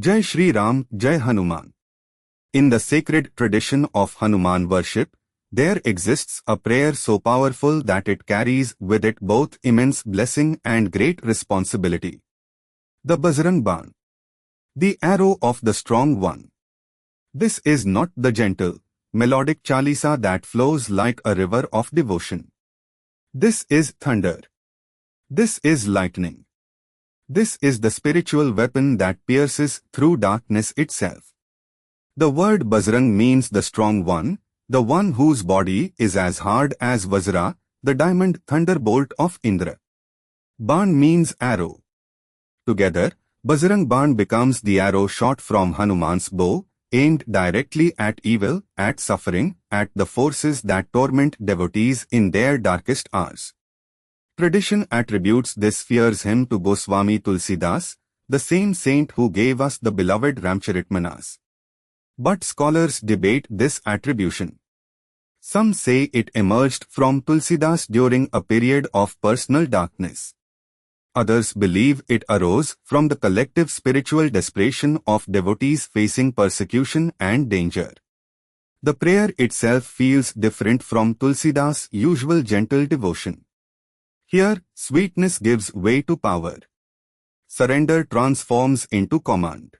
Jai Shri Ram, Jai Hanuman. In the sacred tradition of Hanuman worship, there exists a prayer so powerful that it carries with it both immense blessing and great responsibility. The Bajrang Baan, the arrow of the strong one. This is not the gentle, melodic Chalisa that flows like a river of devotion. This is thunder. This is lightning. This is the spiritual weapon that pierces through darkness itself. The word Bajrang means the strong one, the one whose body is as hard as Vajra, the diamond thunderbolt of Indra. Baan means arrow. Together, Bajrang Baan becomes the arrow shot from Hanuman's bow, aimed directly at evil, at suffering, at the forces that torment devotees in their darkest hours. Tradition attributes this fierce hymn to Goswami Tulsidas, the same saint who gave us the beloved Ramcharitmanas. But scholars debate this attribution. Some say it emerged from Tulsidas during a period of personal darkness. Others believe it arose from the collective spiritual desperation of devotees facing persecution and danger. The prayer itself feels different from Tulsidas' usual gentle devotion. Here, sweetness gives way to power. Surrender transforms into command.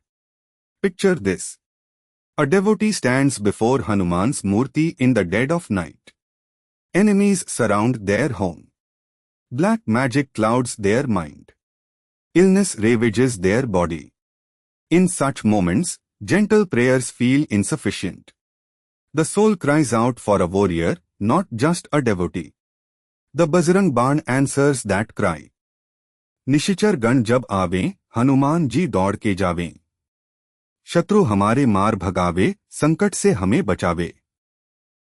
Picture this. A devotee stands before Hanuman's murti in the dead of night. Enemies surround their home. Black magic clouds their mind. Illness ravages their body. In such moments, gentle prayers feel insufficient. The soul cries out for a warrior, not just a devotee. The Bajrang Baan answers that cry. निशिचर गण जब आवें, हनुमान जी दौड़ के जावें. शत्रु हमारे मार भगावे, संकट से हमें बचावे.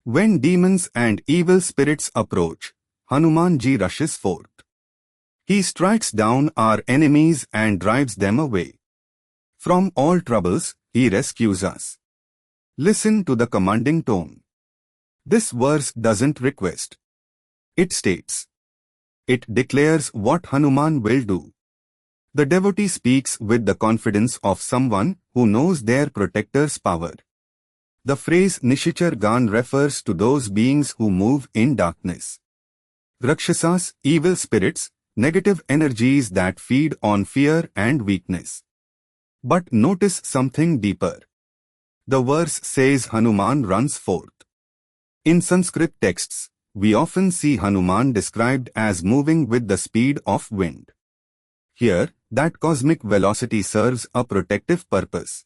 When demons and evil spirits approach, Hanuman ji rushes forth. He strikes down our enemies and drives them away. From all troubles, he rescues us. Listen to the commanding tone. This verse doesn't request. It states. It declares what Hanuman will do. The devotee speaks with the confidence of someone who knows their protector's power. The phrase Nishichar Gan refers to those beings who move in darkness. Rakshasas, evil spirits, negative energies that feed on fear and weakness. But notice something deeper. The verse says Hanuman runs forth. In Sanskrit texts, we often see Hanuman described as moving with the speed of wind. Here, that cosmic velocity serves a protective purpose.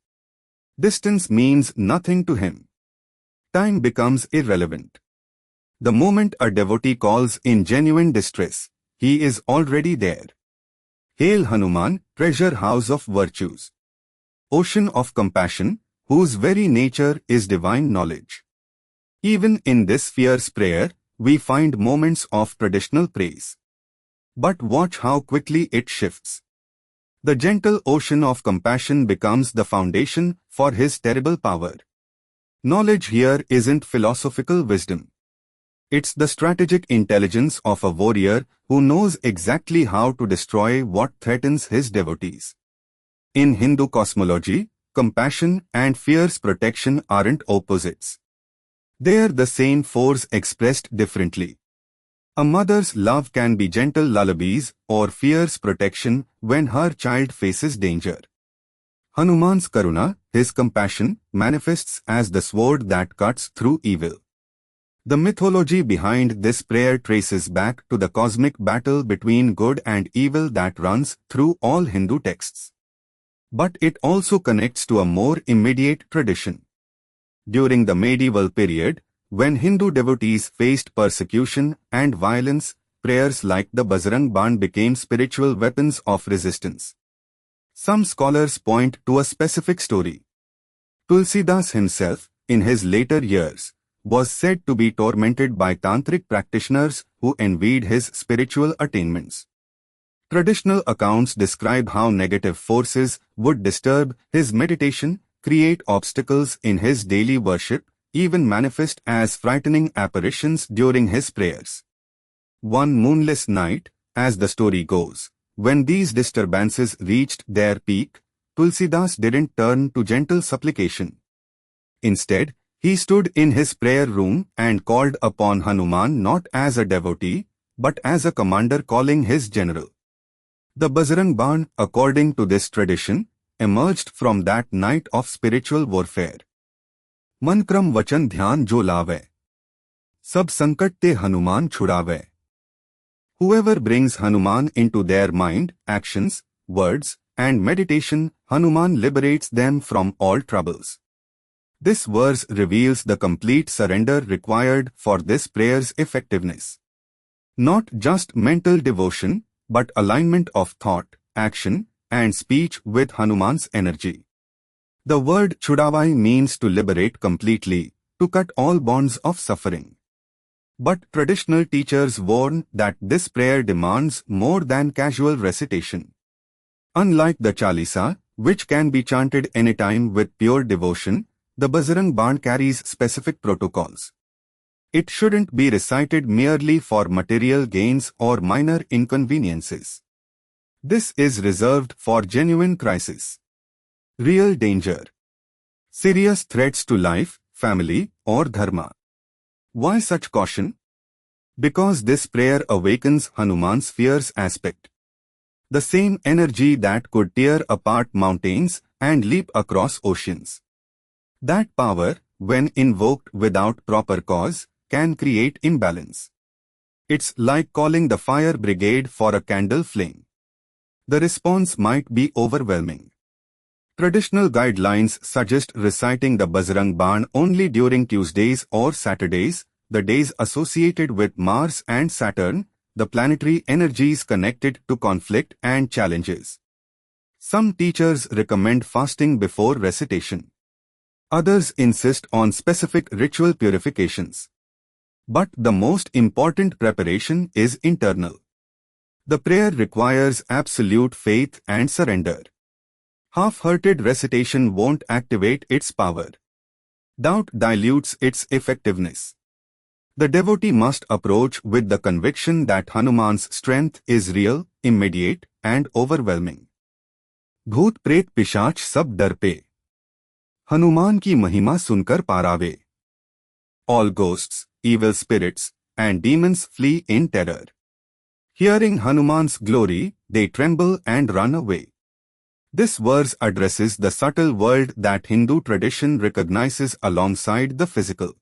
Distance means nothing to him. Time becomes irrelevant. The moment a devotee calls in genuine distress, he is already there. Hail Hanuman, treasure house of virtues. Ocean of compassion, whose very nature is divine knowledge. Even in this fierce prayer, we find moments of traditional praise. But watch how quickly it shifts. The gentle ocean of compassion becomes the foundation for his terrible power. Knowledge here isn't philosophical wisdom. It's the strategic intelligence of a warrior who knows exactly how to destroy what threatens his devotees. In Hindu cosmology, compassion and fierce protection aren't opposites. They're the same force expressed differently. A mother's love can be gentle lullabies or fierce protection when her child faces danger. Hanuman's karuna, his compassion, manifests as the sword that cuts through evil. The mythology behind this prayer traces back to the cosmic battle between good and evil that runs through all Hindu texts. But it also connects to a more immediate tradition. During the medieval period, when Hindu devotees faced persecution and violence, prayers like the Bajrang Baan became spiritual weapons of resistance. Some scholars point to a specific story. Tulsidas himself, in his later years, was said to be tormented by tantric practitioners who envied his spiritual attainments. Traditional accounts describe how negative forces would disturb his meditation, create obstacles in his daily worship, even manifest as frightening apparitions during his prayers. One moonless night, as the story goes, when these disturbances reached their peak, Tulsidas didn't turn to gentle supplication. Instead, he stood in his prayer room and called upon Hanuman not as a devotee, but as a commander calling his general. The Bajrang Baan, according to this tradition, emerged from that night of spiritual warfare. मन क्रम वचन ध्यान जो लावे, सब संकट ते Hanuman छुड़ावे. Whoever brings Hanuman into their mind, actions, words, and meditation, Hanuman liberates them from all troubles. This verse reveals the complete surrender required for this prayer's effectiveness. Not just mental devotion, but alignment of thought, action, and speech with Hanuman's energy. The word chudavai means to liberate completely, to cut all bonds of suffering. But traditional teachers warn that this prayer demands more than casual recitation. Unlike the Chalisa, which can be chanted anytime with pure devotion, the Bajrang Baan carries specific protocols. It shouldn't be recited merely for material gains or minor inconveniences. This is reserved for genuine crisis, real danger, serious threats to life, family, or dharma. Why such caution? Because this prayer awakens Hanuman's fierce aspect. The same energy that could tear apart mountains and leap across oceans. That power, when invoked without proper cause, can create imbalance. It's like calling the fire brigade for a candle flame. The response might be overwhelming. Traditional guidelines suggest reciting the Bajrang Baan only during Tuesdays or Saturdays, the days associated with Mars and Saturn, the planetary energies connected to conflict and challenges. Some teachers recommend fasting before recitation. Others insist on specific ritual purifications. But the most important preparation is internal. The prayer requires absolute faith and surrender. Half-hearted recitation won't activate its power. Doubt dilutes its effectiveness. The devotee must approach with the conviction that Hanuman's strength is real, immediate, and overwhelming. भूत प्रेत पिशाच सब डर पे, हनुमान की महिमा सुनकर पारावे. All ghosts, evil spirits, and demons flee in terror. Hearing Hanuman's glory, they tremble and run away. This verse addresses the subtle world that Hindu tradition recognizes alongside the physical.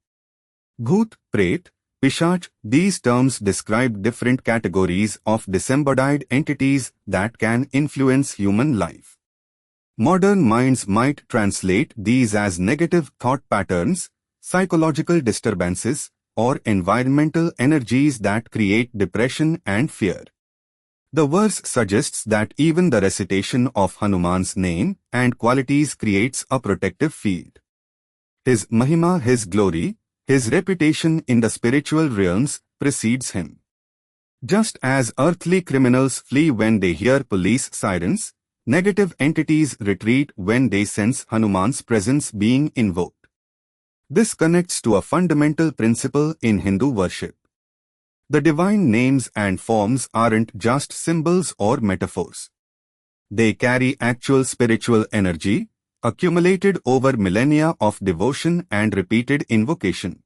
Bhoot, Pret, Pishach, these terms describe different categories of disembodied entities that can influence human life. Modern minds might translate these as negative thought patterns, psychological disturbances, or environmental energies that create depression and fear. The verse suggests that even the recitation of Hanuman's name and qualities creates a protective field. His mahima, his glory, his reputation in the spiritual realms precedes him. Just as earthly criminals flee when they hear police sirens, negative entities retreat when they sense Hanuman's presence being invoked. This connects to a fundamental principle in Hindu worship. The divine names and forms aren't just symbols or metaphors. They carry actual spiritual energy, accumulated over millennia of devotion and repeated invocation.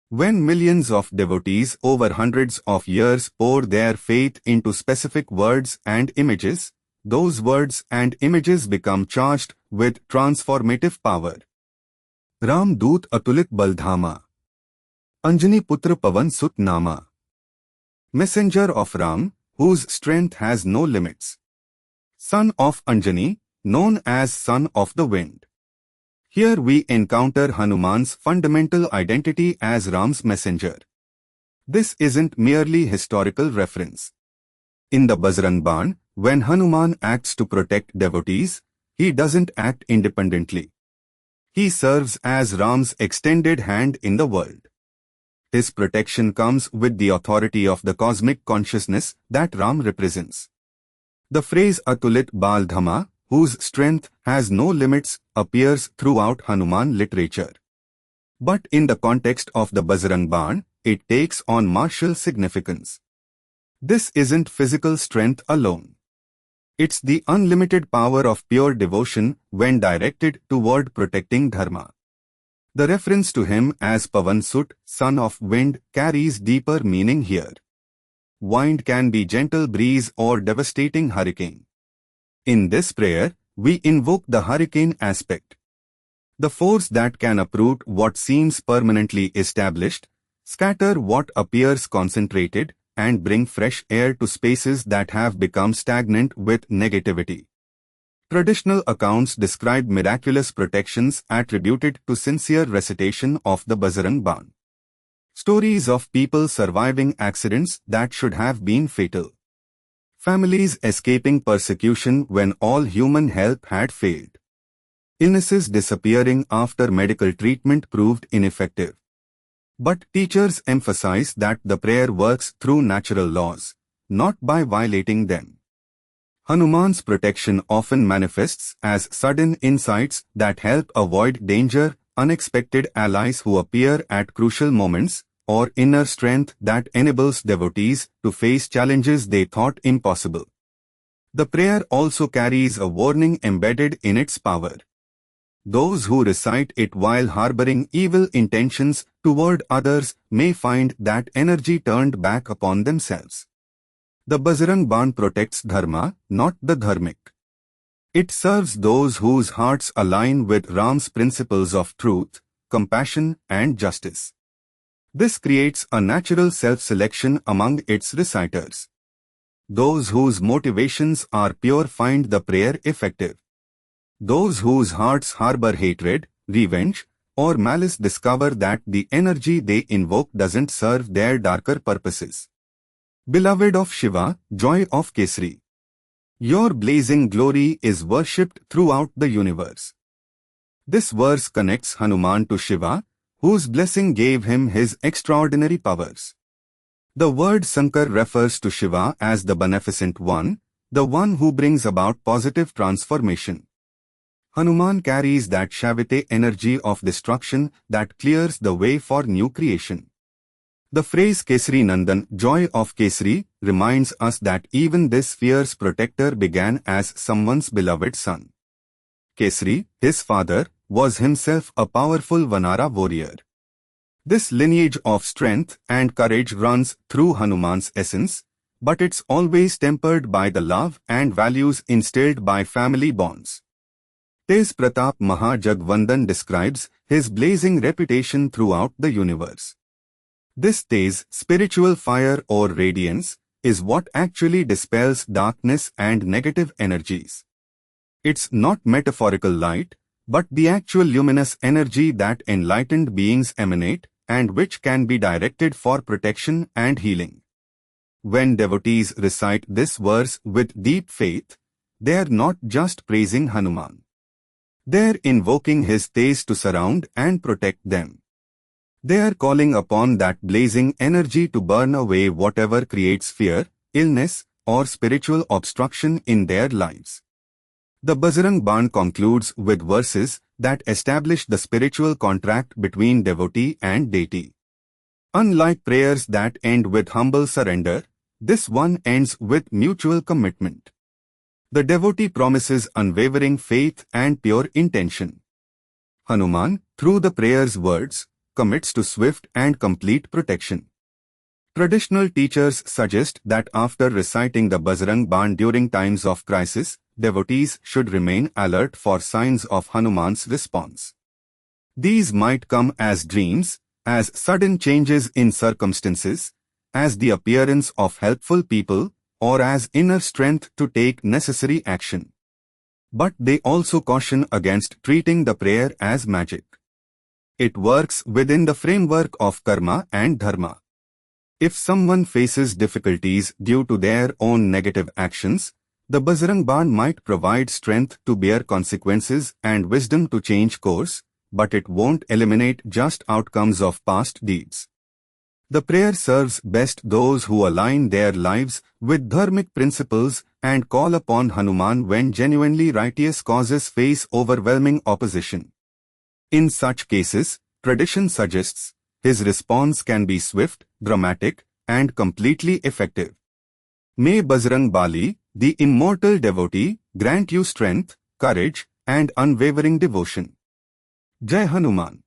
When millions of devotees over hundreds of years pour their faith into specific words and images, those words and images become charged with transformative power. Ram Doot Atulit Baldhama, Anjani Putra Pavan Sut Nama, Messenger of Ram, whose strength has no limits. Son of Anjani, known as Son of the Wind. Here we encounter Hanuman's fundamental identity as Ram's messenger. This isn't merely historical reference. In the Bajrang Baan, when Hanuman acts to protect devotees, he doesn't act independently. He serves as Ram's extended hand in the world. His protection comes with the authority of the cosmic consciousness that Ram represents. The phrase Atulit Baldhama, whose strength has no limits, appears throughout Hanuman literature. But in the context of the Bajrang Baan, it takes on martial significance. This isn't physical strength alone. It's the unlimited power of pure devotion when directed toward protecting dharma. The reference to him as Pavan Sut, son of wind, carries deeper meaning here. Wind can be gentle breeze or devastating hurricane. In this prayer, we invoke the hurricane aspect. The force that can uproot what seems permanently established, scatter what appears concentrated, and bring fresh air to spaces that have become stagnant with negativity. Traditional accounts describe miraculous protections attributed to sincere recitation of the Bajrang Baan. Stories of people surviving accidents that should have been fatal. Families escaping persecution when all human help had failed. Illnesses disappearing after medical treatment proved ineffective. But teachers emphasize that the prayer works through natural laws, not by violating them. Hanuman's protection often manifests as sudden insights that help avoid danger, unexpected allies who appear at crucial moments, or inner strength that enables devotees to face challenges they thought impossible. The prayer also carries a warning embedded in its power. Those who recite it while harboring evil intentions toward others may find that energy turned back upon themselves. The Bajrang Baan protects dharma, not the dharmic. It serves those whose hearts align with Ram's principles of truth, compassion, and justice. This creates a natural self-selection among its reciters. Those whose motivations are pure find the prayer effective. Those whose hearts harbor hatred, revenge, or malice discover that the energy they invoke doesn't serve their darker purposes. Beloved of Shiva, joy of Kesari. Your blazing glory is worshipped throughout the universe. This verse connects Hanuman to Shiva, whose blessing gave him his extraordinary powers. The word Sankar refers to Shiva as the beneficent one, the one who brings about positive transformation. Hanuman carries that Shavite energy of destruction that clears the way for new creation. The phrase Kesari Nandan, joy of Kesari, reminds us that even this fierce protector began as someone's beloved son. Kesari, his father, was himself a powerful Vanara warrior. This lineage of strength and courage runs through Hanuman's essence, but it's always tempered by the love and values instilled by family bonds. Tej Pratap Mahajagvandan describes his blazing reputation throughout the universe. This Tej, spiritual fire or radiance, is what actually dispels darkness and negative energies. It's not metaphorical light, but the actual luminous energy that enlightened beings emanate and which can be directed for protection and healing. When devotees recite this verse with deep faith, they are not just praising Hanuman. They are invoking his Tej to surround and protect them. They are calling upon that blazing energy to burn away whatever creates fear, illness, or spiritual obstruction in their lives. The Bajrang Baan concludes with verses that establish the spiritual contract between devotee and deity. Unlike prayers that end with humble surrender, this one ends with mutual commitment. The devotee promises unwavering faith and pure intention. Hanuman, through the prayer's words, commits to swift and complete protection. Traditional teachers suggest that after reciting the Bajrang Baan during times of crisis, devotees should remain alert for signs of Hanuman's response. These might come as dreams, as sudden changes in circumstances, as the appearance of helpful people, or as inner strength to take necessary action. But they also caution against treating the prayer as magic. It works within the framework of karma and dharma. If someone faces difficulties due to their own negative actions, the Bajrang Baan might provide strength to bear consequences and wisdom to change course, but it won't eliminate just outcomes of past deeds. The prayer serves best those who align their lives with dharmic principles and call upon Hanuman when genuinely righteous causes face overwhelming opposition. In such cases, tradition suggests, his response can be swift, dramatic, and completely effective. May Bajrang Bali, the immortal devotee, grant you strength, courage, and unwavering devotion. Jai Hanuman.